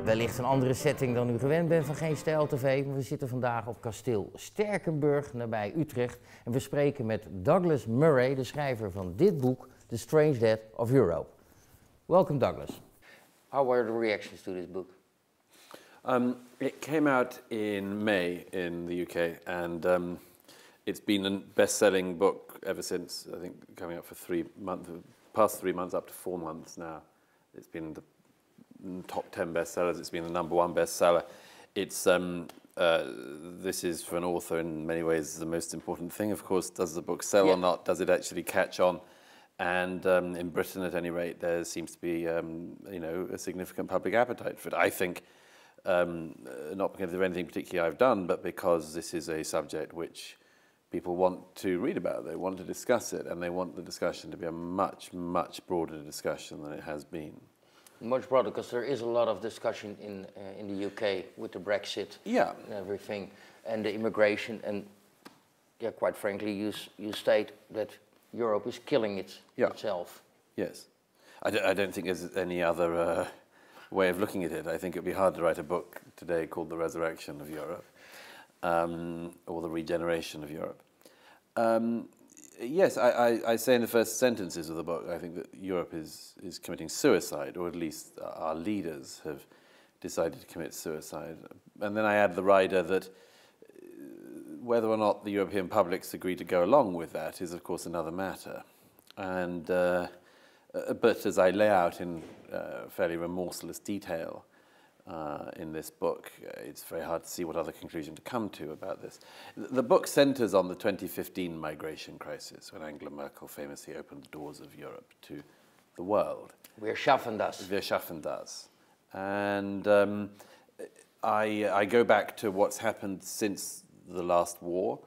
Wellicht een andere setting dan u gewend bent van GeenStijl TV. We zitten vandaag op kasteel Sterkenburg nabij Utrecht. En we spreken met Douglas Murray, de schrijver van dit boek, The Strange Death of Europe. Welcome, Douglas. How were the reactions to this book? It came out in May in the UK, and it's been a best-selling book ever since. I think coming up for 3 months, past 3 months, up to 4 months now. It's been the top 10 bestsellers. It's been the #1 bestseller. It's this is for an author in many ways the most important thing. Of course, does the book sell or not? Does it actually catch on? And in Britain, at any rate, there seems to be a significant public appetite for it. I think not because of anything particularly I've done, but because this is a subject which people want to read about. They want to discuss it, and they want the discussion to be a much, much broader discussion than it has been. Much broader, because there is a lot of discussion in the UK with the Brexit and everything, and the immigration, and quite frankly, you state that Europe is killing itself. Yes, I don't think there's any other way of looking at it. I think it'd be hard to write a book today called The Resurrection of Europe, or The Regeneration of Europe. Yes, I say in the first sentences of the book, I think that Europe is committing suicide, or at least our leaders have decided to commit suicide. And then I add the rider that whether or not the European publics agree to go along with that is, of course, another matter. And but as I lay out in fairly remorseless detail in this book, it's very hard to see what other conclusion to come to about this. The book centres on the 2015 migration crisis, when Angela Merkel famously opened the doors of Europe to the world. Wir schaffen das. Wir schaffen das. And I go back to what's happened since the last war,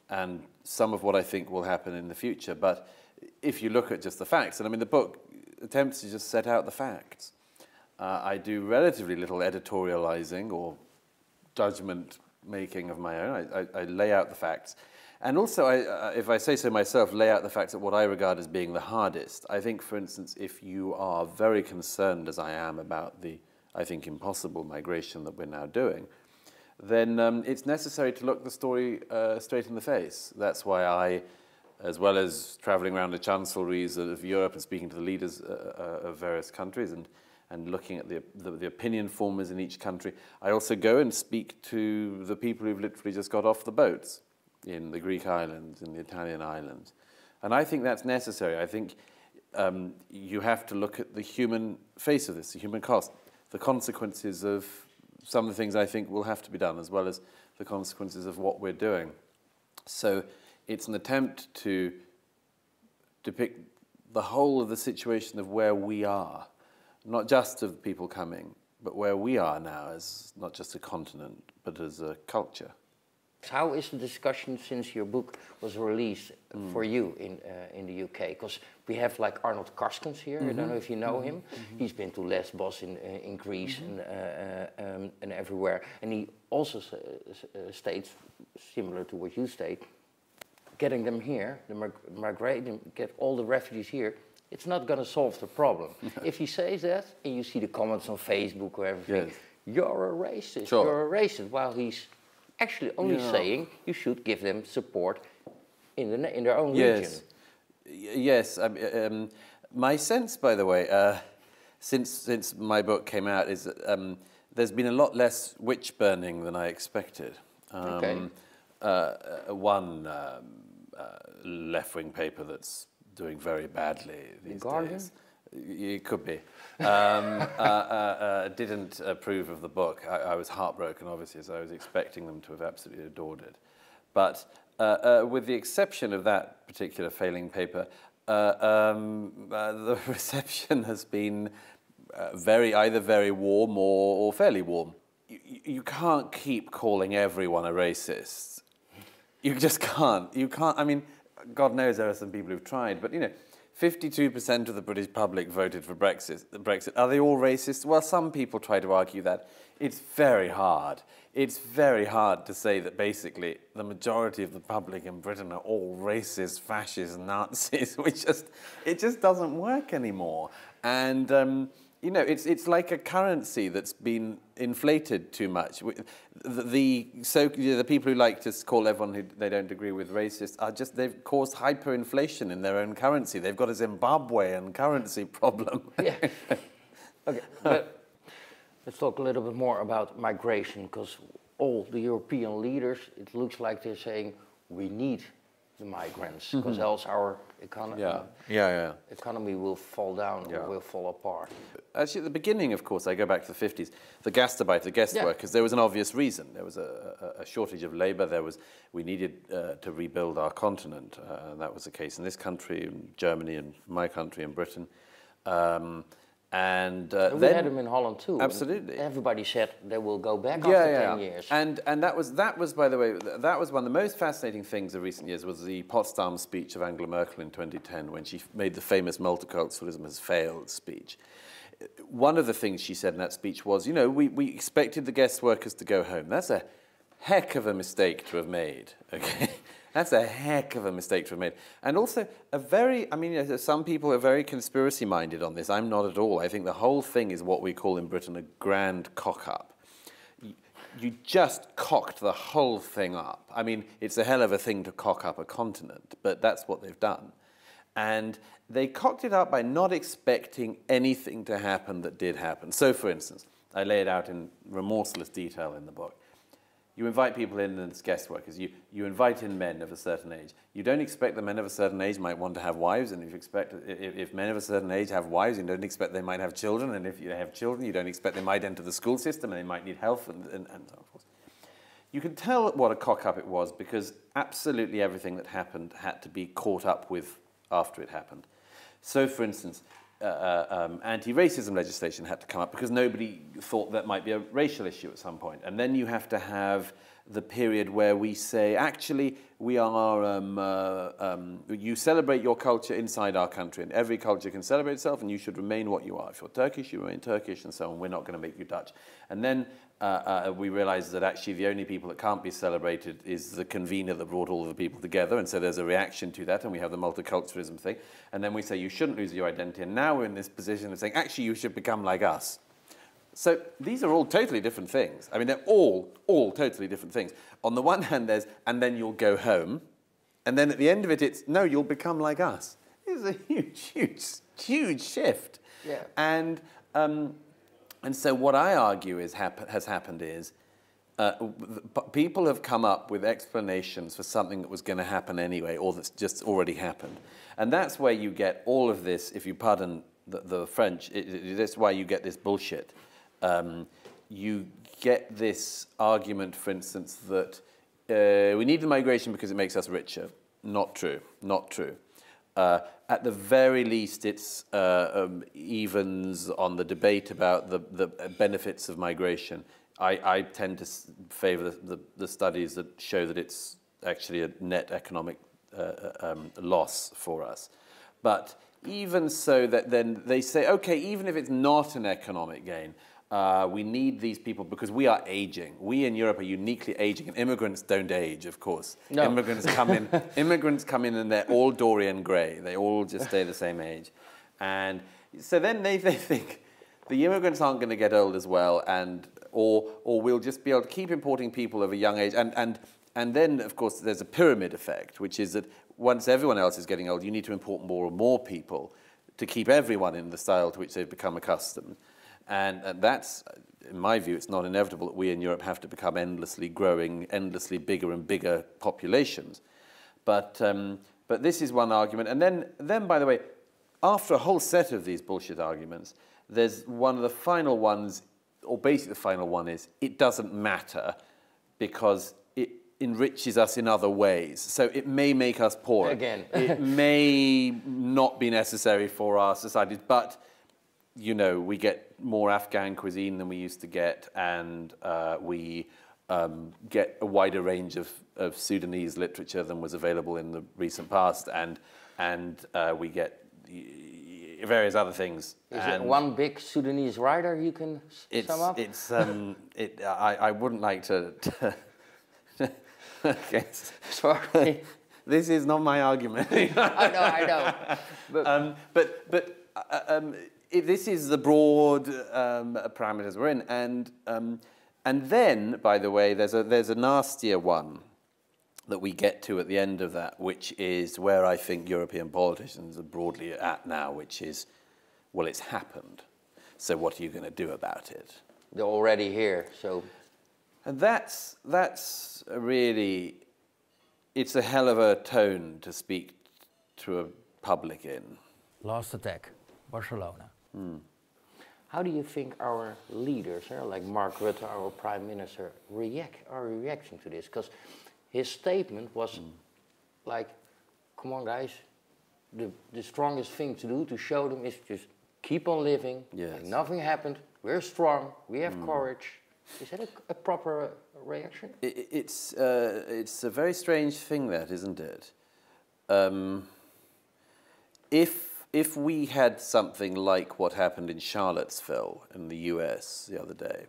and some of what I think will happen in the future. But if you look at just the facts, and I mean the book attempts to just set out the facts. I do relatively little editorializing or judgment making of my own. I lay out the facts. And also, if I say so myself, lay out the facts at what I regard as being the hardest. I think, for instance, if you are very concerned, as I am, about the, I think, impossible migration that we're now doing, then it's necessary to look the story straight in the face. That's why I, as well as traveling around the chancelleries of Europe and speaking to the leaders of various countries and looking at the opinion formers in each country, I also go and speak to the people who've literally just got off the boats in the Greek islands, in the Italian islands. And I think that's necessary. I think you have to look at the human face of this, the human cost, the consequences of some of the things I think will have to be done, as well as the consequences of what we're doing. So it's an attempt to depict the whole of the situation of where we are, not just of people coming, but where we are now as not just a continent, but as a culture. How is the discussion since your book was released for you in the UK? Because we have like Arnold Karskens here. I don't know if you know him. He's been to Lesbos in Greece and everywhere. And he also states, similar to what you state, getting them here, migrating, get all the refugees here, it's not going to solve the problem. If he says that, and you see the comments on Facebook or everything, you're a racist, you're a racist, while he's actually only saying you should give them support in their own region. Yes. My sense, by the way, since my book came out, is that there's been a lot less witch burning than I expected. One left-wing paper that's doing very badly these days. It could be. Didn't approve of the book. I was heartbroken, obviously, as I was expecting them to have absolutely adored it. But with the exception of that particular failing paper, the reception has been either very warm or fairly warm. You can't keep calling everyone a racist. You just can't. You can't. I mean, God knows there are some people who've tried, but 52% of the British public voted for Brexit. Are they all racist? Well, some people try to argue that. It's very hard. It's very hard to say that basically the majority of the public in Britain are all racist, fascist, Nazis. It just doesn't work anymore. And you know, it's like a currency that's been inflated too much. The people who like to call everyone who they don't agree with racist are just, they've caused hyperinflation in their own currency. They've got a Zimbabwean currency problem. Yeah. Okay, but let's talk a little bit more about migration, because all the European leaders, it looks like they're saying we need the migrants, because else our economy will fall down or will fall apart. Actually, at the beginning, of course, I go back to the 50s, the Gastarbeit, the guest workers, there was an obvious reason. There was a shortage of labour. We needed to rebuild our continent. And that was the case in this country, in Germany, and my country, in Britain. And we had them in Holland too. Absolutely. Everybody said they will go back after 10 years. And that was, by the way, that was one of the most fascinating things of recent years, was the Potsdam speech of Angela Merkel in 2010, when she made the famous multiculturalism has failed speech. One of the things she said in that speech was, you know, we expected the guest workers to go home. That's a heck of a mistake to have made, okay? That's a heck of a mistake to have made. And also I mean, some people are very conspiracy-minded on this. I'm not at all. I think the whole thing is what we call in Britain a grand cock-up. You just cocked the whole thing up. I mean, it's a hell of a thing to cock up a continent, but that's what they've done. And they cocked it up by not expecting anything to happen that did happen. So, for instance, I lay it out in remorseless detail in the book. You invite people in as guest workers. You invite in men of a certain age. You don't expect the men of a certain age might want to have wives, and if men of a certain age have wives, you don't expect they might have children, and if you have children, you don't expect they might enter the school system, and they might need health, and so forth. You can tell what a cock-up it was, because absolutely everything that happened had to be caught up with after it happened. So, for instance, anti-racism legislation had to come up because nobody thought that might be a racial issue at some point. And then you have to have the period where we say, actually, we are, you celebrate your culture inside our country, and every culture can celebrate itself, and you should remain what you are. If you're Turkish, you remain Turkish, and so on. We're not going to make you Dutch. And then we realize that actually the only people that can't be celebrated is the convener that brought all of the people together, and so there's a reaction to that, and we have the multiculturalism thing. And then we say you shouldn't lose your identity, and now we're in this position of saying, actually, you should become like us. So these are all totally different things. I mean, they're all totally different things. On the one hand, there's, and then you'll go home. And then at the end of it, it's, no, you'll become like us. It's a huge shift. Yeah. And so what I argue has happened is people have come up with explanations for something that was going to happen anyway, or that's just already happened. And that's where you get all of this, if you pardon the French, that's why you get this bullshit. You get this argument, for instance, that we need the migration because it makes us richer. Not true. Not true. At the very least, it's evens on the debate about the benefits of migration. I tend to favour the studies that show that it's actually a net economic loss for us. But even so, that then they say, okay, even if it's not an economic gain, we need these people because we are aging. We in Europe are uniquely aging, and immigrants don't age, of course. No. Immigrants come in and they're all Dorian Gray. They all just stay the same age. And so then they think the immigrants aren't going to get old as well, or we'll just be able to keep importing people of a young age. And then, of course, there's a pyramid effect, which is that once everyone else is getting old, you need to import more and more people to keep everyone in the style to which they've become accustomed. And that's, in my view, it's not inevitable that we in Europe have to become endlessly growing, endlessly bigger and bigger populations. But this is one argument. And then, by the way, after a whole set of these bullshit arguments, there's one of the final ones, or basically the final one is, it doesn't matter because it enriches us in other ways. So it may make us poorer. Again. It may not be necessary for our societies, but, you know, we get more Afghan cuisine than we used to get, and we get a wider range of Sudanese literature than was available in the recent past, and we get various other things. Is it one big Sudanese writer you can sum up? I wouldn't like to okay. Sorry. This is not my argument. I know. But this is the broad parameters we're in, and then, by the way, there's a nastier one that we get to at the end of that, which is where I think European politicians are broadly at now, which is, well, it's happened, so what are you going to do about it? They're already here, so... And that's really, it's a hell of a tone to speak to a public in. Last attack, Barcelona. How do you think our leaders, like Mark Rutte, our Prime Minister, are reacting to this? Because his statement was like, come on guys, the strongest thing to do to show them is just keep on living, like nothing happened, we're strong, we have courage. Is that a proper reaction? It's a very strange thing, that, isn't it? If we had something like what happened in Charlottesville in the US the other day,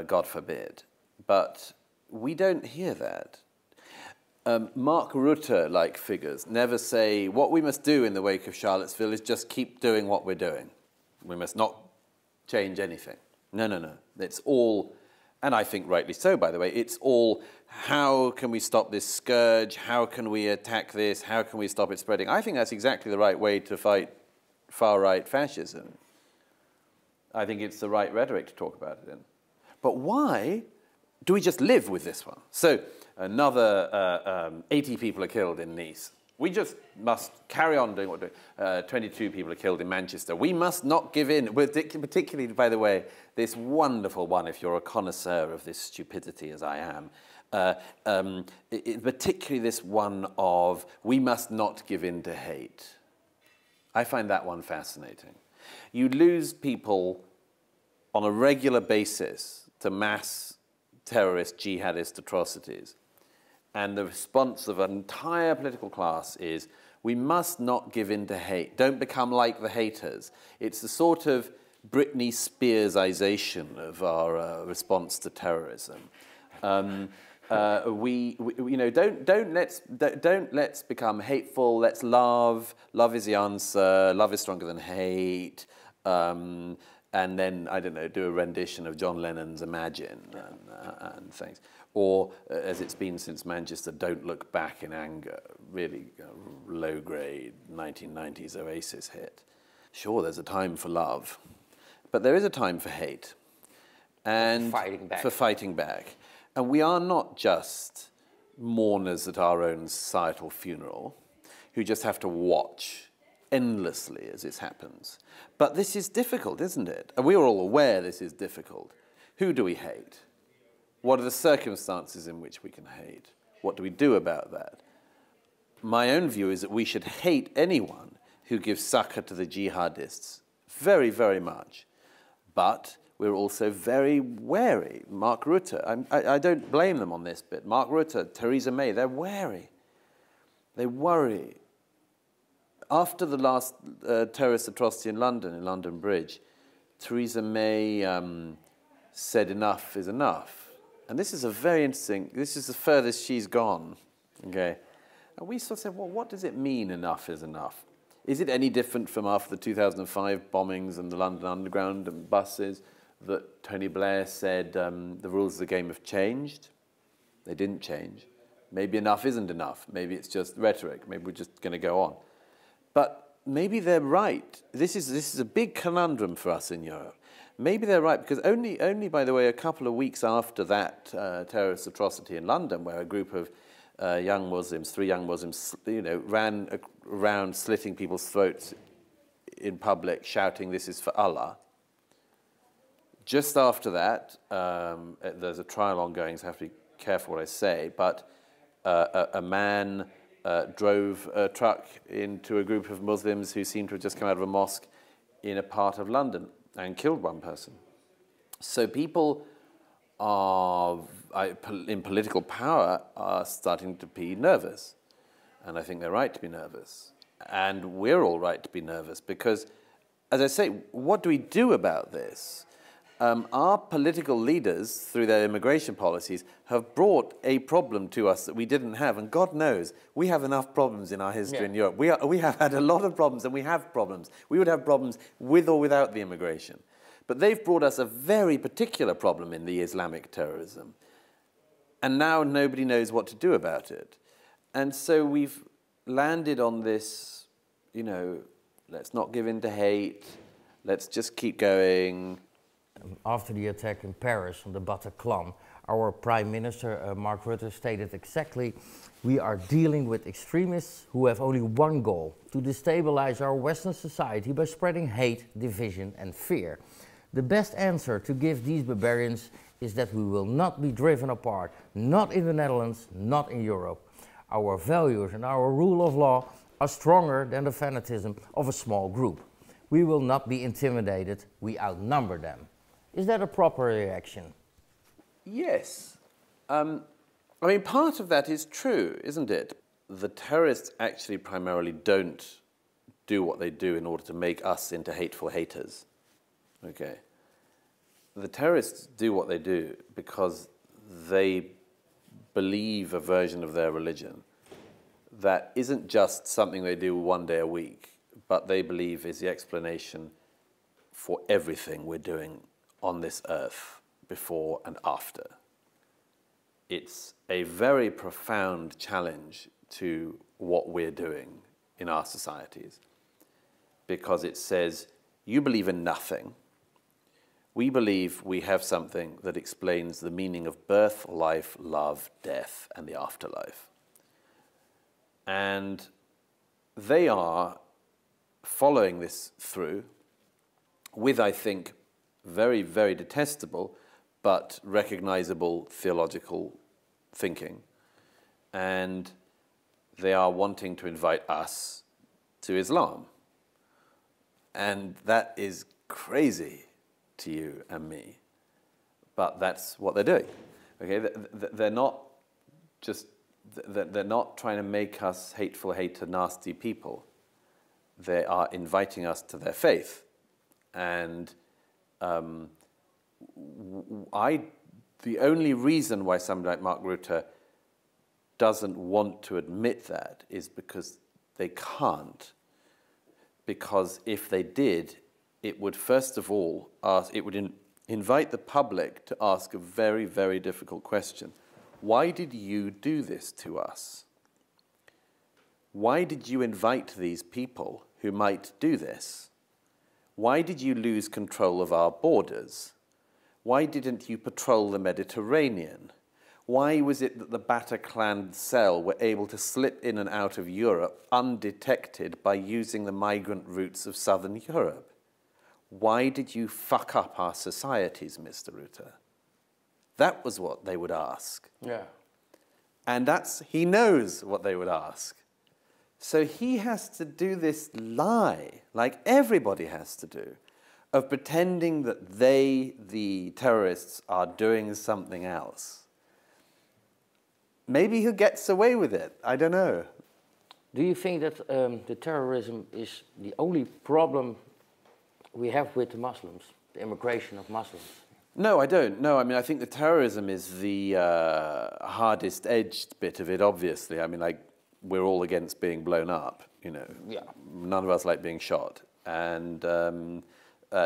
God forbid, but we don't hear that. Mark Rutte-like figures never say, what we must do in the wake of Charlottesville is just keep doing what we're doing. We must not change anything. No. It's all, and I think rightly so, by the way, it's all, how can we stop this scourge? How can we attack this? How can we stop it spreading? I think that's exactly the right way to fight far-right fascism. I think it's the right rhetoric to talk about it in. But why do we just live with this one? So another 80 people are killed in Nice. We just must carry on doing what we're doing. 22 people are killed in Manchester. We must not give in, particularly, by the way, this wonderful one, if you're a connoisseur of this stupidity as I am, particularly this one of, we must not give in to hate. I find that one fascinating. You lose people on a regular basis to mass terrorist, jihadist atrocities. And the response of an entire political class is, we must not give in to hate. Don't become like the haters. It's the sort of Britney Spearsization of our response to terrorism. You know, don't let's become hateful. Let's love. Love is the answer. Love is stronger than hate. And then, I don't know, do a rendition of John Lennon's Imagine and things. Or, as it's been since Manchester, Don't Look Back in Anger, really low-grade 1990s Oasis hit. Sure, there's a time for love, but there is a time for hate. And for fighting back. And we are not just mourners at our own societal funeral, who just have to watch endlessly as it happens. But this is difficult, isn't it? And we are all aware this is difficult. Who do we hate? What are the circumstances in which we can hate? What do we do about that? My own view is that we should hate anyone who gives succor to the jihadists very, very much. But we're also very wary. Mark Rutte, I don't blame them on this bit. Mark Rutte, Theresa May, they're wary. They worry. After the last terrorist atrocity in London Bridge, Theresa May said enough is enough. And this is a very interesting, this is the furthest she's gone, okay? And we sort of said, well, what does it mean enough is enough? Is it any different from after the 2005 bombings and the London Underground and buses that Tony Blair said the rules of the game have changed? They didn't change. Maybe enough isn't enough. Maybe it's just rhetoric. Maybe we're just going to go on. But maybe they're right. This is a big conundrum for us in Europe. Maybe they're right, because only, by the way, a couple of weeks after that terrorist atrocity in London, where a group of young Muslims, 3 young Muslims, ran around slitting people's throats in public, shouting, "This is for Allah." Just after that, there's a trial ongoing, so I have to be careful what I say, but a man drove a truck into a group of Muslims who seemed to have just come out of a mosque in a part of London and killed 1 person. So people in political power are starting to be nervous. And I think they're right to be nervous. And we're all right to be nervous because, as I say, what do we do about this? our political leaders, through their immigration policies, have brought a problem to us that we didn't have. And God knows, we have enough problems in our history in Europe. We have had a lot of problems, and we have problems. We would have problems with or without the immigration. But they've brought us a very particular problem in the Islamic terrorism. And now nobody knows what to do about it. And so we've landed on this, you know, let's not give in to hate, let's just keep going. After the attack in Paris on the Bataclan, our Prime Minister, Mark Rutte, stated exactly, we are dealing with extremists who have only one goal, to destabilize our Western society by spreading hate, division and fear. The best answer to give these barbarians is that we will not be driven apart, not in the Netherlands, not in Europe. Our values and our rule of law are stronger than the fanatism of a small group. We will not be intimidated, we outnumber them. Is that a proper reaction? Yes. I mean, part of that is true, isn't it? The terrorists actually primarily don't do what they do in order to make us into hateful haters. Okay. The terrorists do what they do because they believe a version of their religion that isn't just something they do one day a week, but they believe is the explanation for everything we're doing on this earth, before and after. It's a very profound challenge to what we're doing in our societies, because it says, you believe in nothing. We believe we have something that explains the meaning of birth, life, love, death, and the afterlife. And they are following this through with, I think, very, very detestable but recognizable theological thinking. And they are wanting to invite us to Islam. And that is crazy to you and me. But that's what they're doing. Okay, they're not just, they're not trying to make us hateful, hater, nasty people. They are inviting us to their faith. And the only reason why somebody like Mark Rutte doesn't want to admit that is because they can't. Because if they did, it would first of all invite the public to ask a very, very difficult question. Why did you do this to us? Why did you invite these people who might do this? Why did you lose control of our borders? Why didn't you patrol the Mediterranean? Why was it that the Bataclan cell were able to slip in and out of Europe undetected by using the migrant routes of southern Europe? Why did you fuck up our societies, Mr. Rutte? That was what they would ask. Yeah. And he knows what they would ask. So he has to do this lie, like everybody has to do, of pretending that they, the terrorists, are doing something else. Maybe he gets away with it. I don't know. Do you think that the terrorism is the only problem we have with the Muslims, the immigration of Muslims? No, I don't. No, I mean, I think the terrorism is the hardest edged bit of it, obviously. I mean, like, we're all against being blown up, you know. Yeah. None of us like being shot. And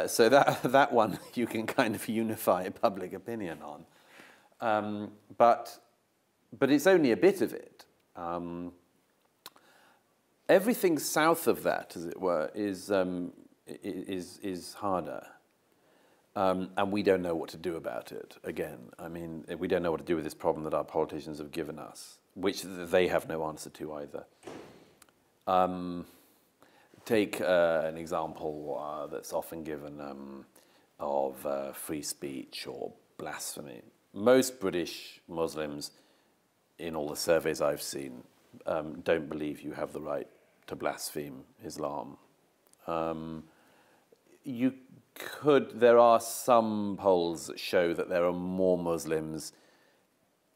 so that one you can kind of unify public opinion on. But it's only a bit of it. Everything south of that, as it were, is harder. And we don't know what to do about it, again. I mean, we don't know what to do with this problem that our politicians have given us, which they have no answer to either. Take an example that's often given of free speech or blasphemy. Most British Muslims, in all the surveys I've seen, don't believe you have the right to blaspheme Islam. There are some polls that show that there are more Muslims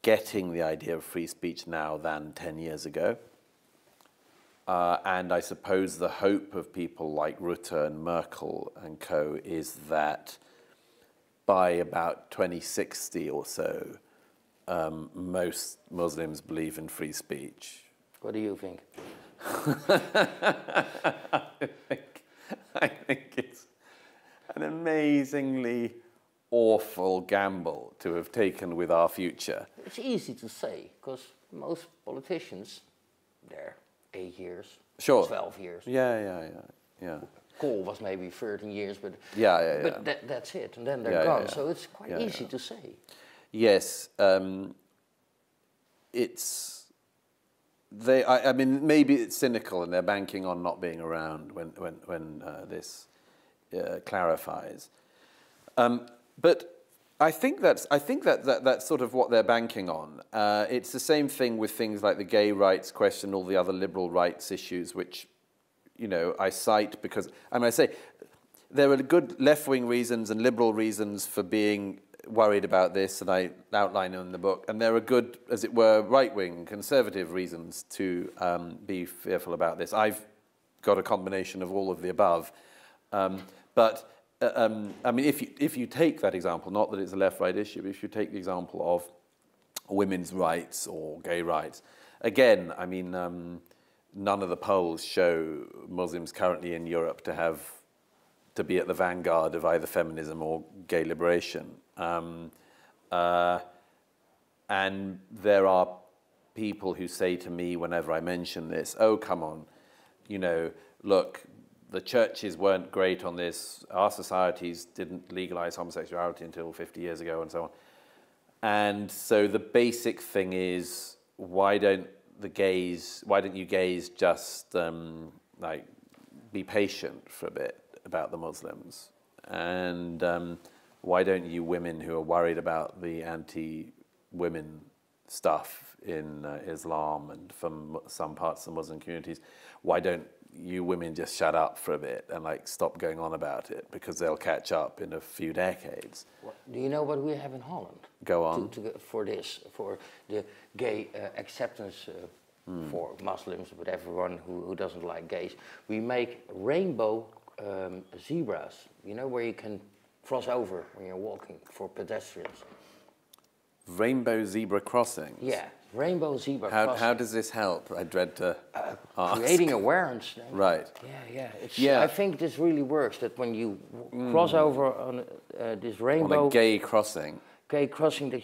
getting the idea of free speech now than 10 years ago. And I suppose the hope of people like Rutte and Merkel and co is that by about 2060 or so, most Muslims believe in free speech. What do you think? I think it's an amazingly awful gamble to have taken with our future. It's easy to say, because most politicians, they're 8 years, Sure. 12 years. Yeah. Kohl was maybe 13 years, but But that's it, and then they're gone. So it's quite easy to say. Yes, it's they. I mean, maybe it's cynical, and they're banking on not being around when this clarifies. But I think that's sort of what they're banking on. It's the same thing with things like the gay rights question, all the other liberal rights issues, which, you know, I cite because I say there are good left-wing reasons and liberal reasons for being worried about this, and I outline in the book, and there are good, as it were, right-wing conservative reasons to be fearful about this. I've got a combination of all of the above, but I mean, if you take that example, not that it's a left-right issue, but if you take the example of women's rights or gay rights, again, I mean, none of the polls show Muslims currently in Europe to be at the vanguard of either feminism or gay liberation. And there are people who say to me whenever I mention this, oh, come on, you know, look, the churches weren't great on this, our societies didn't legalize homosexuality until 50 years ago and so on. And so the basic thing is, why don't you gays just like be patient for a bit about the Muslims? And why don't you women who are worried about the anti-women stuff in Islam and from some parts of the Muslim communities, why don't you women just shut up for a bit and like stop going on about it, because they'll catch up in a few decades. Do you know what we have in Holland? Go on. For the gay acceptance for Muslims, but everyone who doesn't like gays. We make rainbow zebras, you know, where you can cross over when you're walking for pedestrians. Rainbow zebra crossings? Yeah, rainbow zebra crossings. How does this help? I dread to ask. Creating awareness. Right. Yeah. I think this really works, that when you cross over on this rainbow... On a gay crossing. Gay crossing, that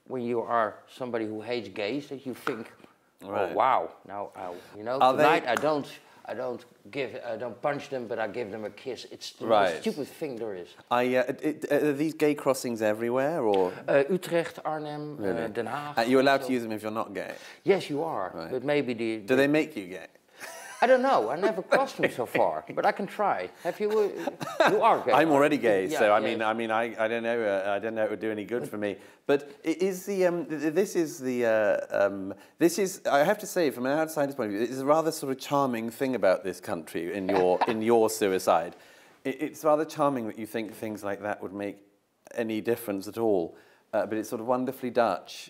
when you are somebody who hates gays, that you think, right. Oh, wow, now, you know, tonight I don't punch them, but I give them a kiss. It's the most stupid thing there is. Are these gay crossings everywhere, or? Utrecht, Arnhem, really? Den Haag. You're allowed to use them if you're not gay? Yes, you are, right. But maybe Do they make you gay? I don't know. I never crossed them so far, but I can try. Have you? You are gay. I'm already gay, yeah, so I mean, I don't know. I don't know it would do any good for me. But this is. I have to say, from an outsider's point of view, it's a rather sort of charming thing about this country in your suicide. It's rather charming that you think things like that would make any difference at all. But it's sort of wonderfully Dutch.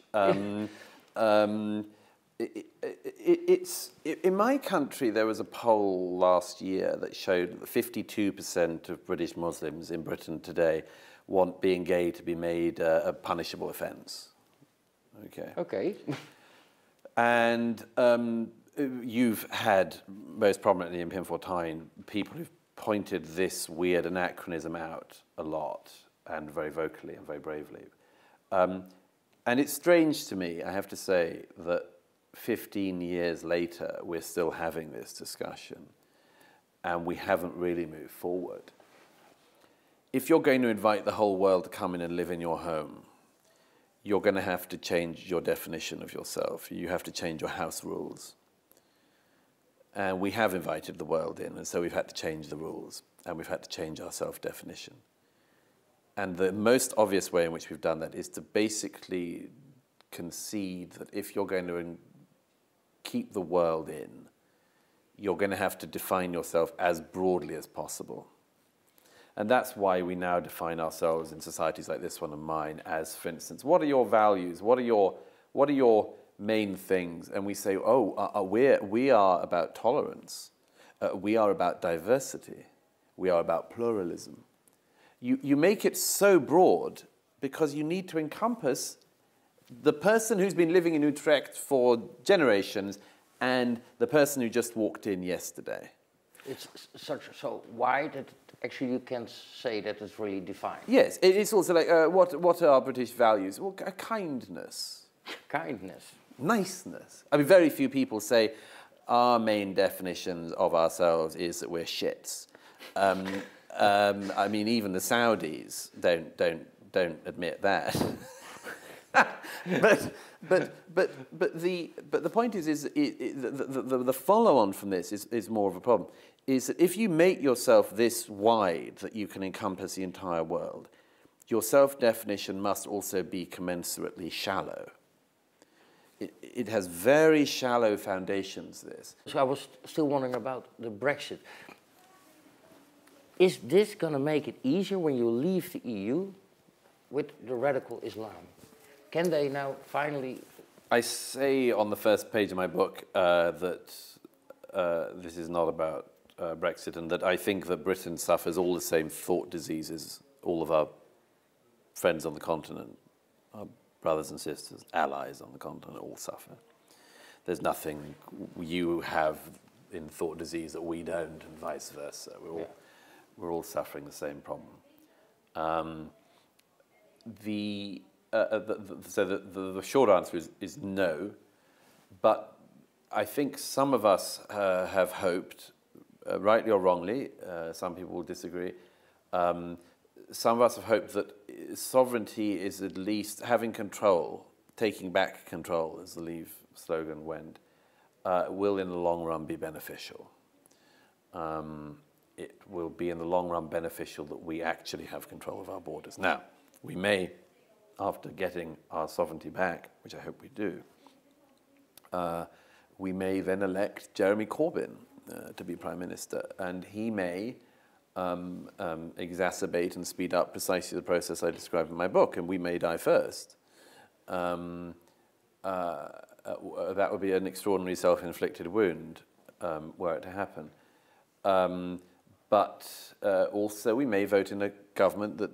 It's in my country, there was a poll last year that showed that 52% of British Muslims in Britain today want being gay to be made a punishable offence. Okay. And you've had, most prominently in Pim Fortuyn, people who've pointed this weird anachronism out a lot, and very vocally and very bravely. And it's strange to me, I have to say, that 15 years later, we're still having this discussion, and we haven't really moved forward. If you're going to invite the whole world to come in and live in your home, you're going to have to change your definition of yourself. You have to change your house rules. And we have invited the world in, and so we've had to change the rules, and we've had to change our self-definition. And the most obvious way in which we've done that is to basically concede that if you're going to keep the world in, you're going to have to define yourself as broadly as possible. And that's why we now define ourselves in societies like this one and mine as, for instance, what are your values? What are your main things? And we say, we are about tolerance. We are about diversity. We are about pluralism. you make it so broad because you need to encompass the person who's been living in Utrecht for generations and the person who just walked in yesterday. It's so wide that actually you can say that it's really defined. Yes, it's also like, what are our British values? Well, kindness. Kindness. Niceness. I mean, very few people say our main definition of ourselves is that we're shits. I mean, even the Saudis don't admit that. but the point is the follow-on from this is more of a problem. Is that if you make yourself this wide that you can encompass the entire world, your self-definition must also be commensurately shallow. It has very shallow foundations, this. So I was still wondering about the Brexit. Is this going to make it easier when you leave the EU with the radical Islam? Can they now finally... I say on the first page of my book that this is not about Brexit, and that I think that Britain suffers all the same thought diseases all of our friends on the continent, our brothers and sisters, allies on the continent all suffer. There's nothing you have in thought disease that we don't, and vice versa. We're all suffering the same problem. So the short answer is no, but I think some of us have hoped, rightly or wrongly, some people will disagree, some of us have hoped that sovereignty is at least having control, taking back control, as the Leave slogan went, will in the long run be beneficial. It will be in the long run beneficial that we actually have control of our borders. Now, we may, after getting our sovereignty back, which I hope we do, we may then elect Jeremy Corbyn to be Prime Minister, and he may exacerbate and speed up precisely the process I described in my book, and we may die first. That would be an extraordinary self-inflicted wound were it to happen. But also we may vote in a government that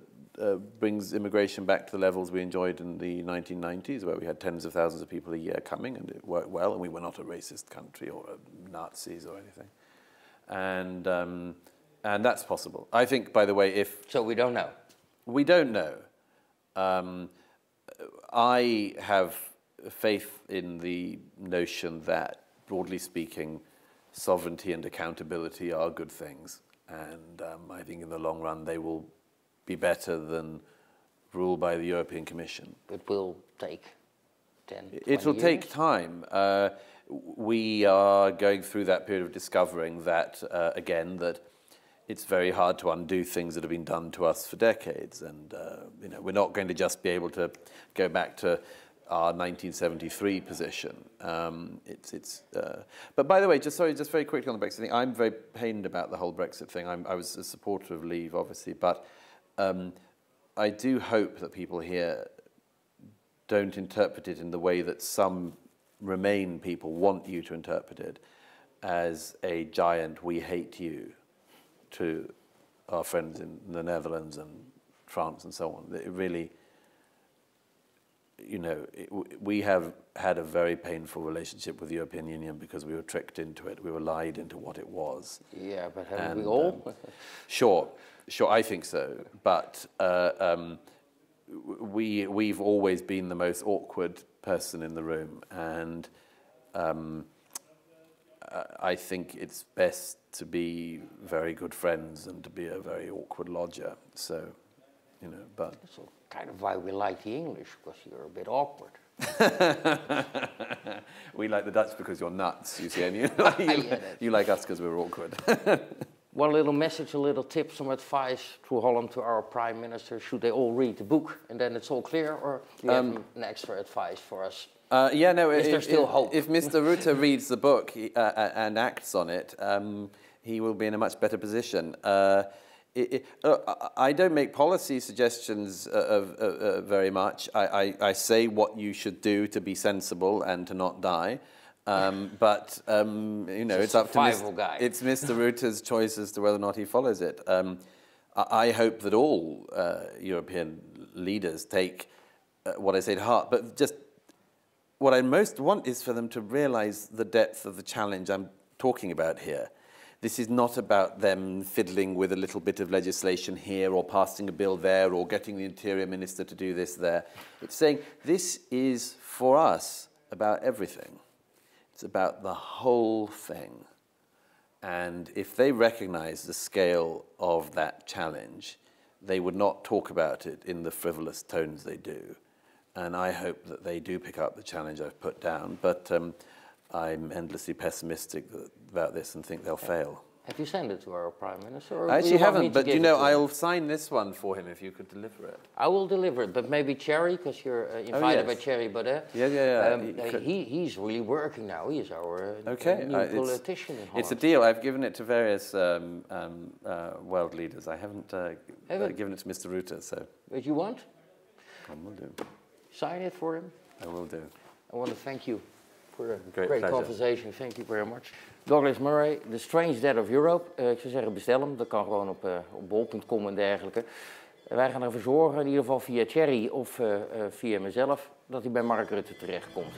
brings immigration back to the levels we enjoyed in the 1990s, where we had tens of thousands of people a year coming, and it worked well, and we were not a racist country or Nazis or anything. And that's possible. I think, by the way, if... So we don't know? We don't know. I have faith in the notion that, broadly speaking, sovereignty and accountability are good things. And I think in the long run they will be better than rule by the European Commission. It will take 10, 20 It will years? take time. We are going through that period of discovering that, again, that it's very hard to undo things that have been done to us for decades. And you know, we're not going to just be able to go back to our 1973 position. But by the way, just very quickly on the Brexit thing, I'm very pained about the whole Brexit thing. I was a supporter of Leave, obviously, but I do hope that people here don't interpret it in the way that some Remain people want you to interpret it, as a giant "we hate you" to our friends in the Netherlands and France and so on. It really, you know, we have had a very painful relationship with the European Union because we were tricked into it. We were lied into what it was. Yeah, but haven't we all? Sure, I think so. But we've always been the most awkward person in the room, and I think it's best to be very good friends and to be a very awkward lodger. So, you know, but... That's kind of why we like the English, because you're a bit awkward. We like the Dutch because you're nuts, you see, and you like us because we're awkward. One little message, a little tip, some advice through Holland to our Prime Minister. Should they all read the book and then it's all clear, or do you have an extra advice for us? Yeah, no. Is there still hope? If Mr. Rutte reads the book and acts on it, he will be in a much better position. I don't make policy suggestions very much. I say what you should do to be sensible and to not die. But you know, it's up to Mr. Rutte's choice as to whether or not he follows it. I hope that all European leaders take what I say to heart, but just what I most want is for them to realize the depth of the challenge I'm talking about here. This is not about them fiddling with a little bit of legislation here or passing a bill there or getting the Interior Minister to do this there. It's saying this is, for us, about everything. It's about the whole thing. And if they recognize the scale of that challenge, they would not talk about it in the frivolous tones they do. And I hope that they do pick up the challenge I've put down. But I'm endlessly pessimistic about this and think they'll fail. Have you sent it to our Prime Minister? Or I actually haven't, but you know, I'll sign this one for him if you could deliver it. I will deliver it, but maybe Thierry, because you're invited by Thierry Baudet. Yeah. He's really working now. He is our new politician in Holland. It's a deal. I've given it to various world leaders. I haven't given it to Mr. Rutte, so... But you want? I will do. Sign it for him? I will do. I want to thank you for a great conversation. Thank you very much. Douglas Murray, The Strange Death of Europe. Ik zou zeggen, bestel hem. Dat kan gewoon op bol.com en dergelijke. Wij gaan ervoor zorgen, in ieder geval via Thierry of via mezelf, dat hij bij Mark Rutte terechtkomt.